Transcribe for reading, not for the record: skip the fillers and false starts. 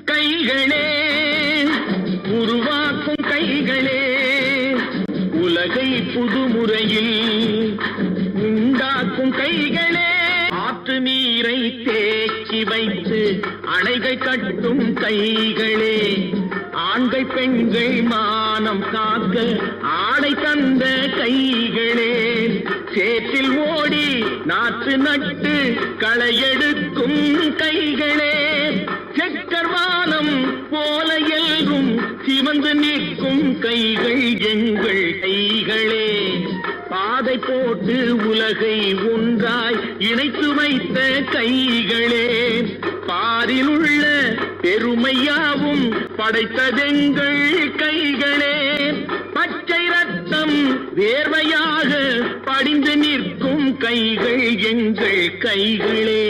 கைகளே, உருவாக்கும் கைகளே, உலகை புதுமுறையில் உண்டாக்கும் கைகளே, ஆற்று நீரை தேக்கி வைத்து அணைகள் கட்டும் கைகளே, ஆண்கள் பெண்கள் மானம் காக்க ஆடை தந்த கைகளே, சேற்றில் ஓடி நாற்று நட்டு களையெடுக்கும் கைகளே, செக்கர்வானம் போல எல்கும் சிவந்து நிற்கும் கைகள் எங்கள் கைகளே, பாதை போட்டு உலகை ஒன்றாய் இணைத்து வைத்த கைகளே, பாரில் உள்ள பெருமையாவும் படைத்ததெங்கள் கைகளே, பச்சை ரத்தம் வேர்வையாக படிந்து நிற்கும் கைகள் எங்கள் கைகளே.